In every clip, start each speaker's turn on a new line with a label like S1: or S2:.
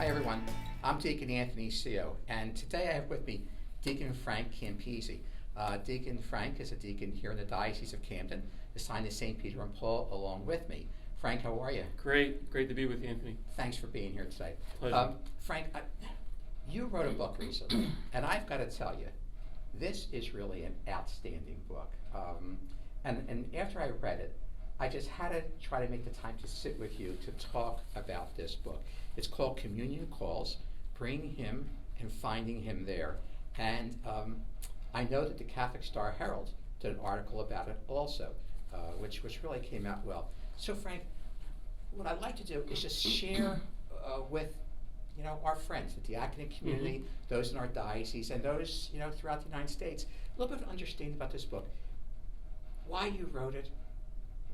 S1: everyone, I'm Deacon Anthony Cioe, and today I have with me Deacon Frank Campisi. Deacon Frank is a deacon here in the Diocese of Camden, assigned to St. Peter and Paul along with me. Frank, how are you?
S2: Great to be with you, Anthony.
S1: Thanks for being here today.
S2: Pleasure.
S1: Frank, you wrote a book recently, and I've got to tell you, this is really an outstanding book. And after I read it, I just had to try to make the time to sit with you to talk about this book. It's called Communion Calls, Bringing Him and Finding Him There. And I know that the Catholic Star Herald did an article about it also, which really came out well. So Frank, what I'd like to do is just share with our friends, the diaconate community, those in our diocese, and those throughout the United States, a little bit of understanding about this book. Why you wrote it,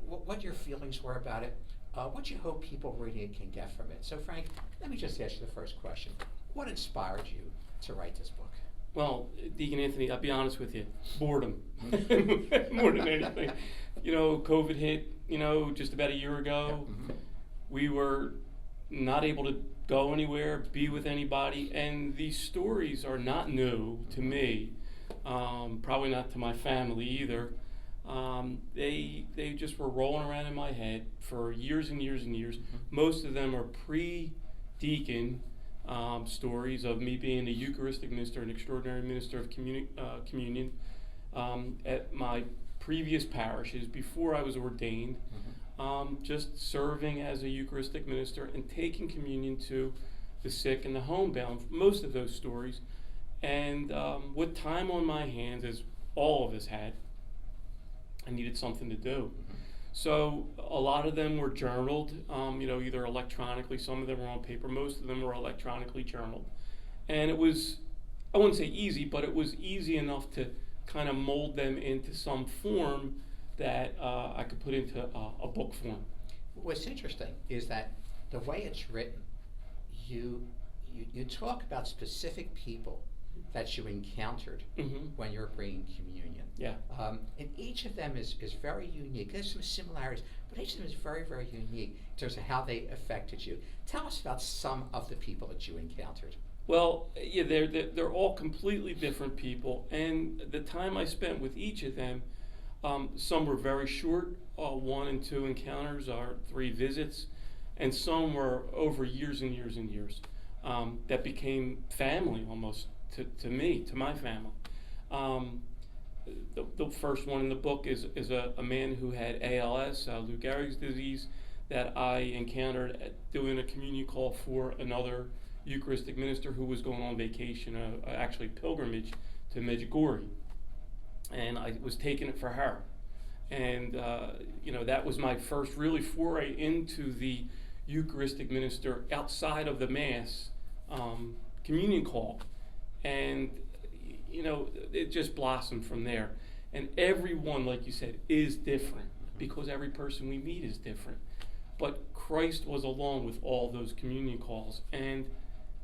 S1: what your feelings were about it, what you hope people reading it can get from it. So Frank, let me just ask you the first question. What inspired you to write this book?
S2: Well, Deacon Anthony, I'll be honest with you, boredom, more than anything. COVID hit, just about a year ago.
S1: Yeah.
S2: We were not able to go anywhere, be with anybody, and these stories are not new to me, probably not to my family either. They just were rolling around in my head for years and years and years. Most of them are pre-deacon stories of me being a Eucharistic minister, an extraordinary minister of communion at my previous parishes before I was ordained, just serving as a Eucharistic minister and taking communion to the sick and the homebound, most of those stories. And with time on my hands, as all of us had, I needed something to do. So a lot of them were journaled, either electronically, some of them were on paper, most of them were electronically journaled. And it was, I wouldn't say easy, but it was easy enough to kind of mold them into some form that I could put into a book form.
S1: What's interesting is that the way it's written, you talk about specific people that you encountered when you were bringing communion.
S2: Yeah.
S1: And each of them is very unique. There's some similarities, but each of them is very, very unique in terms of how they affected you. Tell us about some of the people that you encountered.
S2: Well, yeah, they're all completely different people, and the time I spent with each of them, some were very short, 1 and 2 encounters, or 3 visits, and some were over years and years and years, that became family almost to me, to my family. The first one in the book is a man who had ALS, Lou Gehrig's disease, that I encountered doing a communion call for another Eucharistic minister who was going on vacation, actually pilgrimage to Medjugorje, and I was taking it for her. And that was my first really foray into the Eucharistic minister outside of the Mass communion call. And it just blossomed from there. And everyone, like you said, is different because every person we meet is different. But Christ was along with all those communion calls. And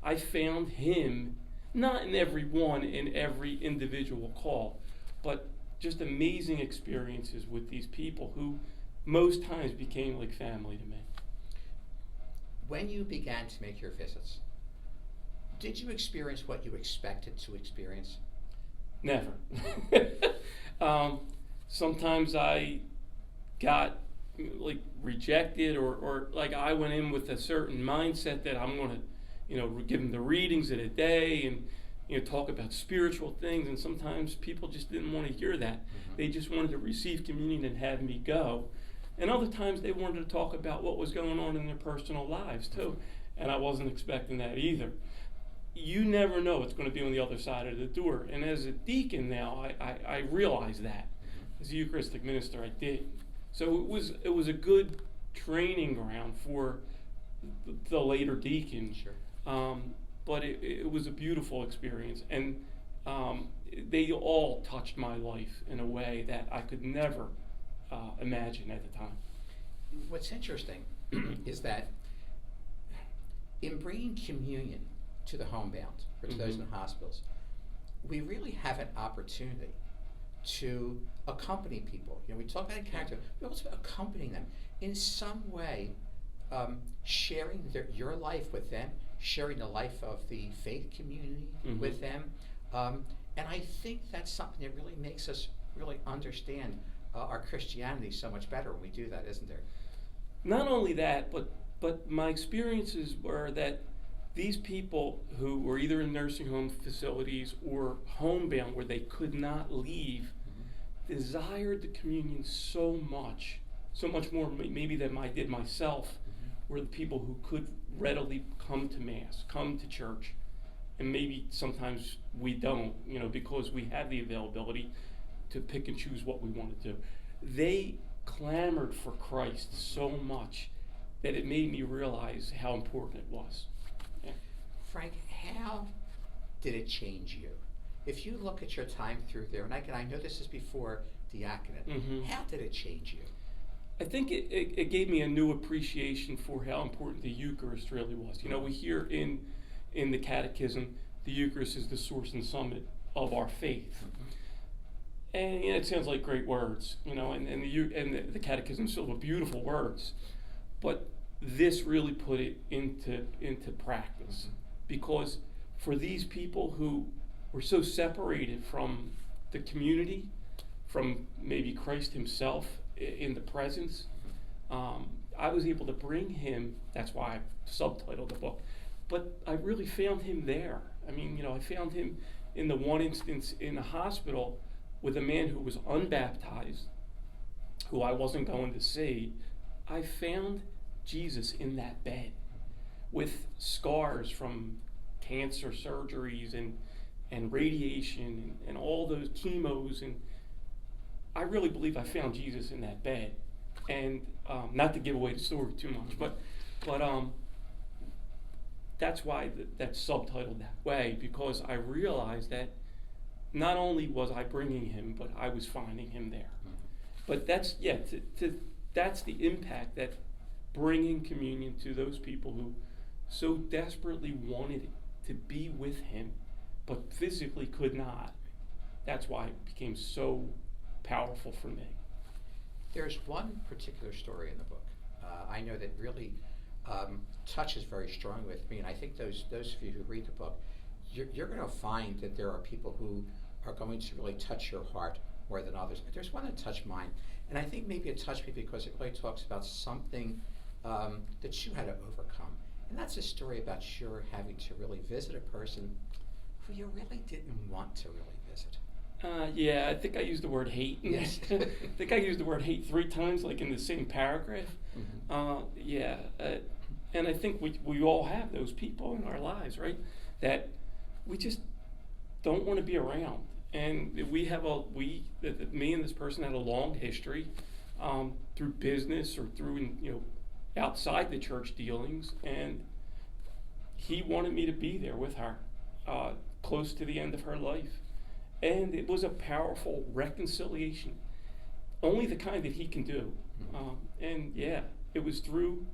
S2: I found him, not in every one, in every individual call, but just amazing experiences with these people who most times became like family to me.
S1: When you began to make your visits, did you experience what you expected to experience?
S2: Never. Sometimes I got rejected or I went in with a certain mindset that I'm going to give them the readings of the day and talk about spiritual things, and sometimes people just didn't want to hear that. They just wanted to receive communion and have me go. And other times they wanted to talk about what was going on in their personal lives too, and I wasn't expecting that either. You never know what's going to be on the other side of the door. And as a deacon now, I realize that. As a Eucharistic minister, I did. So it was a good training ground for the later deacon.
S1: Sure.
S2: But it was a beautiful experience. And they all touched my life in a way that I could never imagine at the time.
S1: What's interesting is that in bringing communion to the homebound, or to those in hospitals, we really have an opportunity to accompany people. We talk about character, but also accompanying them in some way, sharing your life with them, sharing the life of the faith community with them. And I think that's something that really makes us really understand our Christianity so much better when we do that, isn't there?
S2: Not only that, but my experiences were that these people who were either in nursing home facilities or homebound where they could not leave desired the communion so much more maybe than I did myself, were the people who could readily come to Mass, come to church, and maybe sometimes we don't, because we have the availability to pick and choose what we want to do. They clamored for Christ so much that it made me realize how important it was. Yeah.
S1: Frank, how did it change you? If you look at your time through there, and I know this is before diaconate, how did it change you?
S2: I think it gave me a new appreciation for how important the Eucharist really was. We hear in the Catechism, the Eucharist is the source and summit of our faith. And it sounds like great words, and the Catechism is filled with beautiful words, but this really put it into practice, because for these people who were so separated from the community, from maybe Christ himself in the presence, I was able to bring him. That's why I subtitled the book, but I really found him there. I found him in the one instance in the hospital with a man who was unbaptized, who I wasn't going to see. I found Jesus in that bed with scars from cancer surgeries and radiation and all those chemos, and I really believe I found Jesus in that bed. And not to give away the story too much, but that's why that's subtitled that way, because I realized that not only was I bringing him, but I was finding him there. But that's that's the impact that bringing communion to those people who so desperately wanted to be with him, but physically could not. That's why it became so powerful for me.
S1: There's one particular story in the book I know that really touches very strongly with me, and I think those of you who read the book, you're going to find that there are people who are going to really touch your heart more than others. There's one that touched mine, and I think maybe it touched me because it really talks about something that Cioe had to overcome, and that's a story about Cioe having to really visit a person who you really didn't want to really visit.
S2: Yeah, I think I used the word hate.
S1: Yes.
S2: I think I used the word hate 3 times, like in the same paragraph. And I think we all have those people in our lives, right? That we just don't want to be around. And me and this person had a long history through business or through outside the church dealings, and he wanted me to be there with her, close to the end of her life. And it was a powerful reconciliation, only the kind that he can do. It was through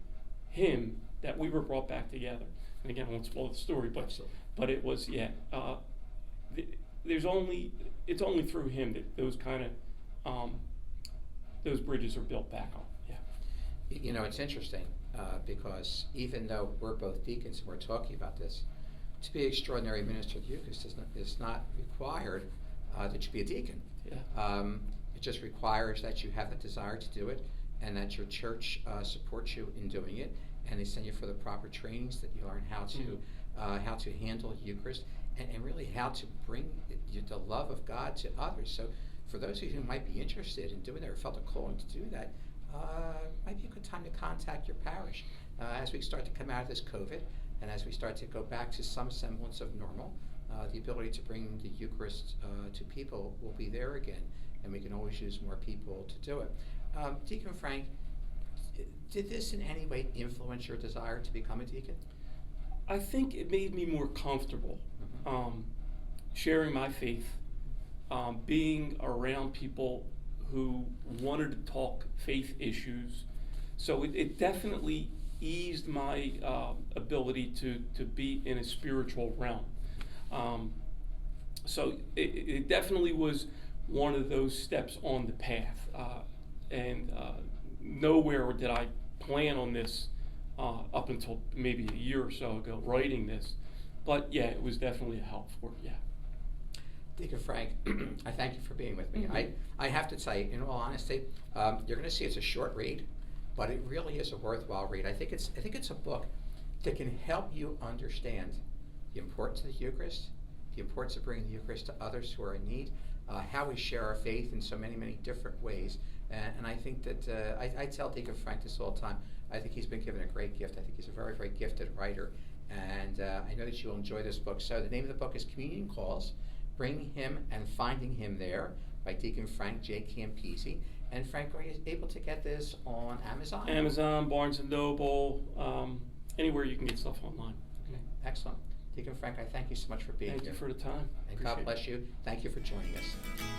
S2: him that we were brought back together. And again, I won't spoil the story, but it was it's only through him that those kind of those bridges are built back on. Yeah.
S1: It's interesting because even though we're both deacons and we're talking about this, to be extraordinary minister of the Eucharist is not required that you be a deacon.
S2: Yeah.
S1: It just requires that you have the desire to do it, and that your church supports you in doing it, and they send you for the proper trainings that you learn how to handle Eucharist, and really how to bring the love of God to others. So for those of you who might be interested in doing that or felt a calling to do that, might be a good time to contact your parish. As we start to come out of this COVID, and as we start to go back to some semblance of normal, the ability to bring the Eucharist to people will be there again, and we can always use more people to do it. Deacon Frank, did this in any way influence your desire to become a deacon?
S2: I think it made me more comfortable sharing my faith, being around people who wanted to talk faith issues. So it definitely eased my ability to be in a spiritual realm. So it definitely was one of those steps on the path. And nowhere did I plan on this up until maybe a year or so ago writing this. But yeah, it was definitely a help for it, yeah.
S1: Deacon Frank, I thank you for being with me.
S2: Mhm.
S1: I have to tell you, in all honesty, you're going to see it's a short read, but it really is a worthwhile read. I think it's a book that can help you understand the importance of the Eucharist, the importance of bringing the Eucharist to others who are in need, how we share our faith in so many, many different ways. And I think that I tell Deacon Frank this all the time. I think he's been given a great gift. I think he's a very, very gifted writer. And I know that you'll enjoy this book. So the name of the book is Communion Calls, Bringing Him and Finding Him There by Deacon Frank J. Campisi. And Frank, are you able to get this on Amazon?
S2: Amazon, Barnes & Noble, anywhere you can get stuff online.
S1: Okay, excellent. Deacon Frank, I thank you so much for being
S2: Thank
S1: here.
S2: you for the time.
S1: And God
S2: Appreciate it.
S1: bless you. Thank you for joining us.